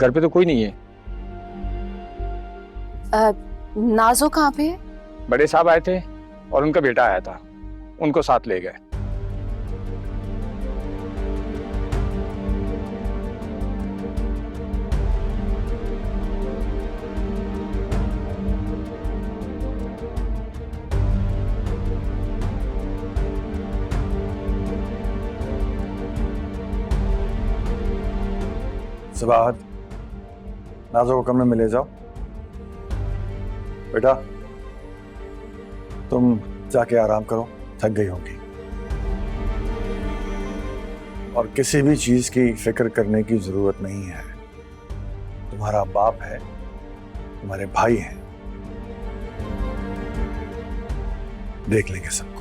घर पे तो कोई नहीं है। नाजो कहाँ पे है? बड़े साहब आए थे और उनका बेटा आया था, उनको साथ ले गए। सबाहत, नाजो को कमरे में ले जाओ। बेटा तुम जाके आराम करो, थक गई होगी। और किसी भी चीज की फिक्र करने की जरूरत नहीं है। तुम्हारा बाप है, तुम्हारे भाई हैं, देख लेंगे सबको।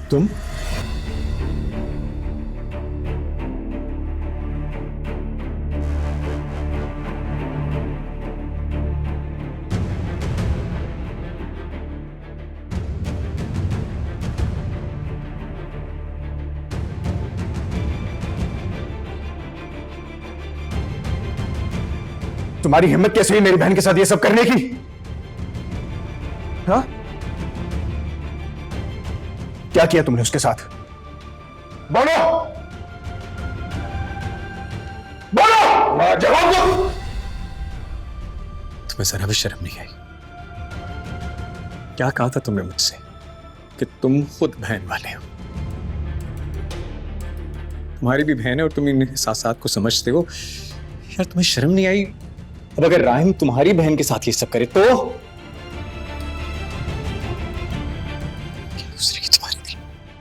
तुम तुम्हारी हिम्मत कैसे हुई मेरी बहन के साथ ये सब करने की? हाँ, क्या किया तुमने उसके साथ? बोलो बोलो, जवाब दो। तुम्हें जरा भी शर्म नहीं आई? क्या कहा था तुमने मुझसे कि तुम खुद बहन वाले हो? तुम्हारी भी बहन है और तुम इन एहसासात को समझते हो। यार तुम्हें शर्म नहीं आई? अब अगर राहिम तुम्हारी बहन के साथ ये सब करे तो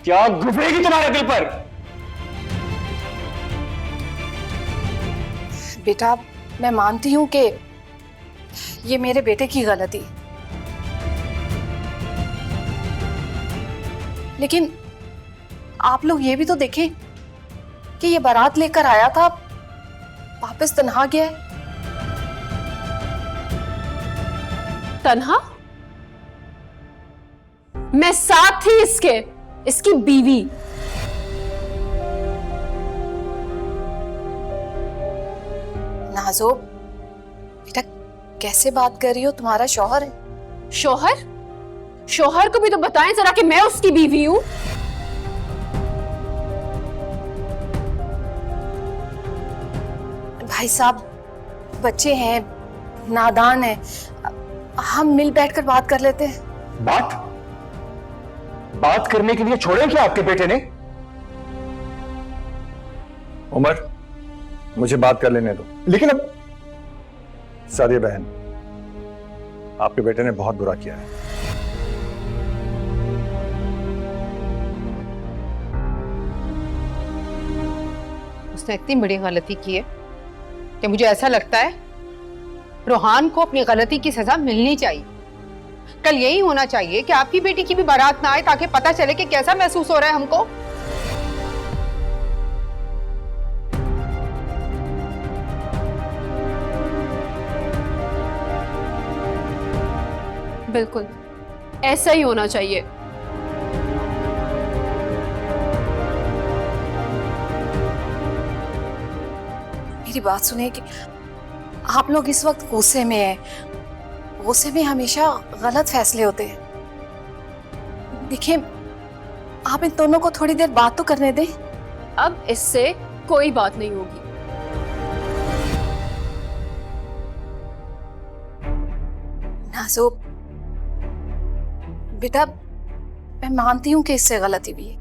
क्या गुजरेगी तुम्हारे दिल पर? बेटा मैं मानती हूं कि ये मेरे बेटे की गलती, लेकिन आप लोग ये भी तो देखें कि ये बारात लेकर आया था, वापस तन्हा गया है। तन्हा? मैं साथ थी इसकी बीवी। नाजो बेटा कैसे बात कर रही हो? तुम्हारा शौहर है। शौहर? शौहर को भी तो बताएं जरा कि मैं उसकी बीवी हूं। भाई साहब बच्चे हैं, नादान हैं, हम मिल बैठकर बात कर लेते हैं। बात करने के लिए छोड़े क्या आपके बेटे ने? उमर मुझे बात कर लेने दो। लेकिन अब सादिया बहन, आपके बेटे ने बहुत बुरा किया है। उसने इतनी बड़ी गलती की है कि मुझे ऐसा लगता है रोहान को अपनी गलती की सजा मिलनी चाहिए। कल यही होना चाहिए कि आपकी बेटी की भी बारात ना आए ताकि पता चले कि कैसा महसूस हो रहा है हमको। बिल्कुल ऐसा ही होना चाहिए। मेरी बात सुनिए कि आप लोग इस वक्त गुस्से में हैं। गुस्से में हमेशा गलत फैसले होते हैं। देखिए आप इन दोनों को थोड़ी देर बात तो करने दें। अब इससे कोई बात नहीं होगी। नाज़ो बेटा मैं मानती हूं कि इससे गलती भी है,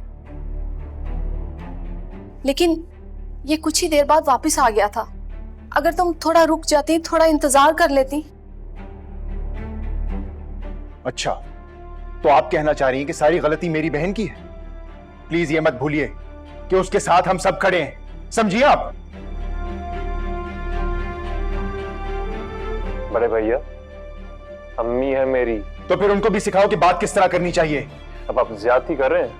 लेकिन ये कुछ ही देर बाद वापस आ गया था। अगर तुम थोड़ा रुक जाती, थोड़ा इंतजार कर लेती। अच्छा, तो आप कहना चाह रही हैं कि सारी गलती मेरी बहन की है? प्लीज ये मत भूलिए कि उसके साथ हम सब खड़े हैं, समझिए आप? बड़े भैया, अम्मी है मेरी। तो फिर उनको भी सिखाओ कि बात किस तरह करनी चाहिए। अब आप ज्यादती कर रहे हैं।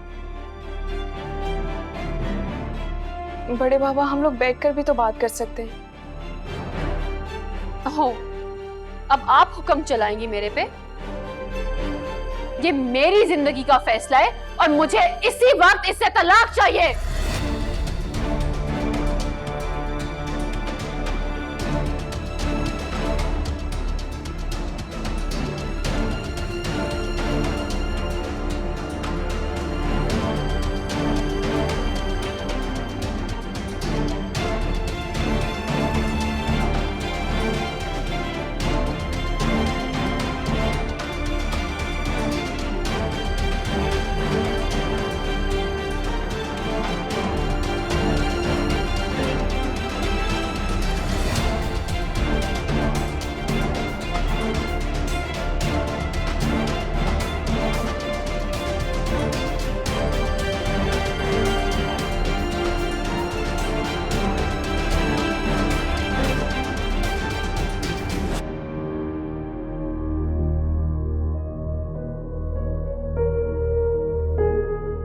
बड़े बाबा हम लोग बैठकर भी तो बात कर सकते हैं। हो, अब आप हुक्म चलाएंगी मेरे पे? ये मेरी जिंदगी का फैसला है और मुझे इसी वक्त इससे तलाक चाहिए।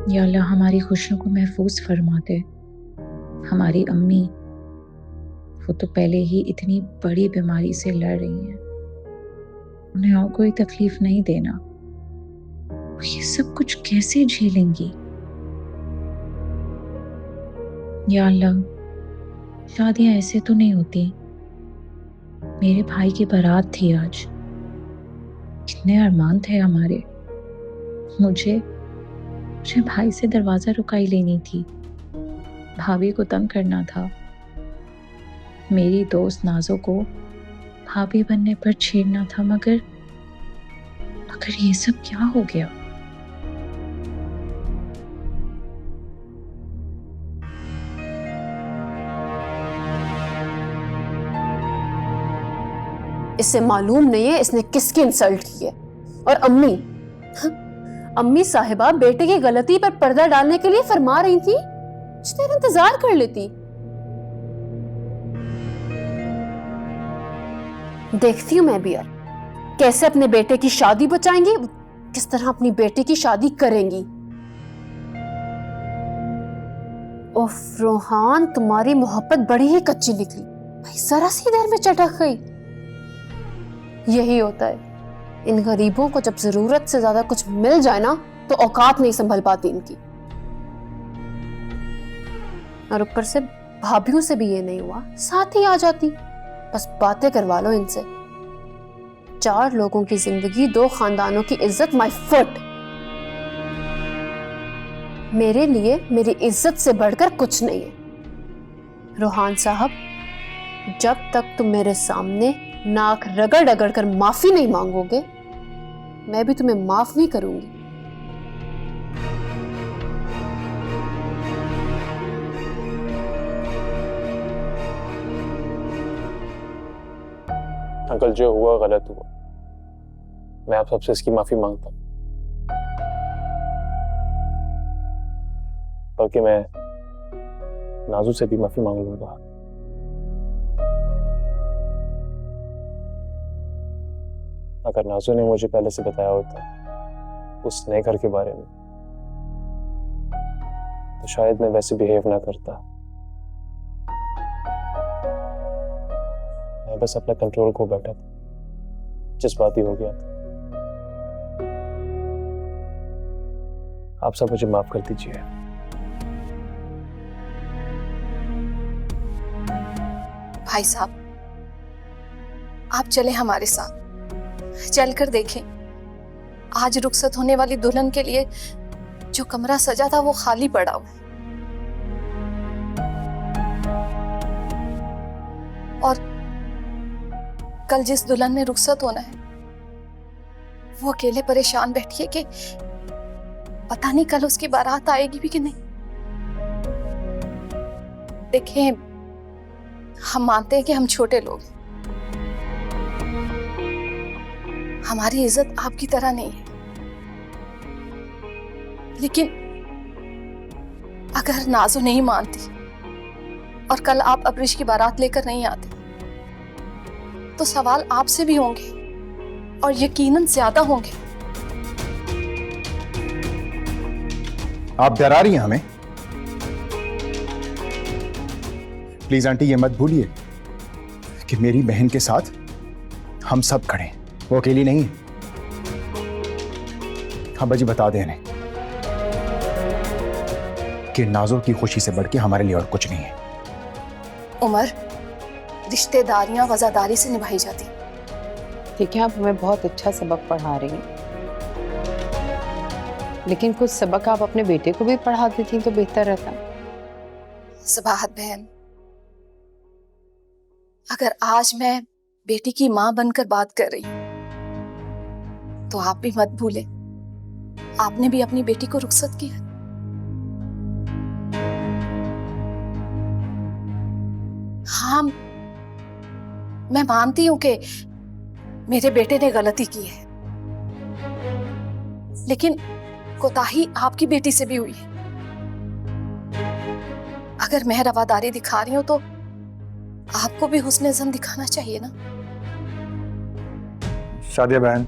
या अल्लाह हमारी खुशियों को महफूज फरमा दे। हमारी अम्मी, वो तो पहले ही इतनी बड़ी बीमारी से लड़ रही हैं, उन्हें और कोई तकलीफ नहीं देना। ये सब कुछ कैसे झेलेंगी? या अल्लाह, शादियां ऐसे तो नहीं होती। मेरे भाई की बारात थी आज, कितने अरमान थे हमारे। मुझे भाई से दरवाजा रुकाई लेनी थी, भाभी को तंग करना था, मेरी दोस्त नाजो को भाभी बनने पर छेड़ना था, मगर ये सब क्या हो गया? इससे मालूम नहीं है इसने किसकी इंसल्ट की है। और अम्मी, अम्मी साहिबा बेटे की गलती पर पर्दा डालने के लिए फरमा रही थी, देर इंतजार कर लेती। देखती हूं मैं भी यार कैसे अपने बेटे की शादी बचाएंगी, किस तरह अपनी बेटी की शादी करेंगी। ओफ रोहान, तुम्हारी मोहब्बत बड़ी ही कच्ची निकली भाई, जरा सी देर में चटक गई। यही होता है, इन गरीबों को जब जरूरत से ज्यादा कुछ मिल जाए ना तो औकात नहीं संभल पाती इनकी। और ऊपर से भाभीयों से भी ये नहीं हुआ, साथ ही आ जाती, बस बातें करवा लो इनसे। 4 लोगों की जिंदगी, 2 खानदानों की इज्जत, माय फुट। मेरे लिए मेरी इज्जत से बढ़कर कुछ नहीं है। रोहान साहब, जब तक तुम मेरे सामने नाक रगड़ रगड़ कर माफी नहीं मांगोगे, मैं भी तुम्हें माफ नहीं करूंगी। अंकल, जो हुआ गलत हुआ, मैं आप सबसे इसकी माफी मांगता हूं, बल्कि मैं नाजू से भी माफी मांग लूंगा। अगर नाजू ने मुझे पहले से बताया होता उस नए घर के बारे में, तो शायद मैं वैसे बिहेव ना करता। मैं बस अपना कंट्रोल खो बैठा था, जज्बाती हो गया था। आप सब मुझे माफ कर दीजिए। भाई साहब, आप चले हमारे साथ, चलकर देखें आज रुखसत होने वाली दुल्हन के लिए जो कमरा सजा था वो खाली पड़ा हुआ है। और कल जिस दुल्हन में रुखसत होना है वो अकेले परेशान बैठी है कि पता नहीं कल उसकी बारात आएगी भी कि नहीं। देखें, हम मानते हैं कि हम छोटे लोग हैं, हमारी इज्जत आपकी तरह नहीं है, लेकिन अगर नाजो नहीं मानती और कल आप अब्रिश की बारात लेकर नहीं आते तो सवाल आपसे भी होंगे और यकीनन ज्यादा होंगे। आप डरा रही हैं हमें? प्लीज आंटी, ये मत भूलिए कि मेरी बहन के साथ हम सब खड़े हैं, वो अकेली नहीं है। हाँ बाजी, बता दे इन्हें कि नाजो की खुशी से बढ़ के हमारे लिए और कुछ नहीं है। उमर, रिश्तेदारियां वफादारी से निभाई जाती। देखिए, आप हमें बहुत अच्छा सबक पढ़ा रही हैं, लेकिन कुछ सबक आप अपने बेटे को भी पढ़ा देती तो बेहतर रहता। सबाहत बहन, अगर आज मैं बेटी की मां बनकर बात कर रही हूं तो आप भी मत भूलें, आपने भी अपनी बेटी को रुखसत किया। हाँ, मैं मानती हूं कि मेरे बेटे ने गलती की है, लेकिन कोताही आपकी बेटी से भी हुई है। अगर मैं रवादारी दिखा रही हूं तो आपको भी हुस्न ज़न दिखाना चाहिए ना। शादिया बहन,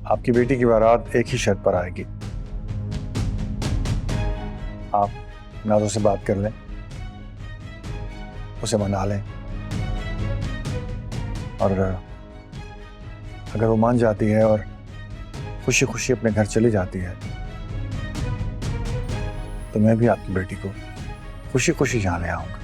आपकी बेटी की बारात एक ही शर्त पर आएगी। आप नाज़ो से बात कर लें, उसे मना लें, और अगर वो मान जाती है और खुशी खुशी अपने घर चली जाती है तो मैं भी आपकी बेटी को खुशी खुशी यहाँ ले आऊंगा।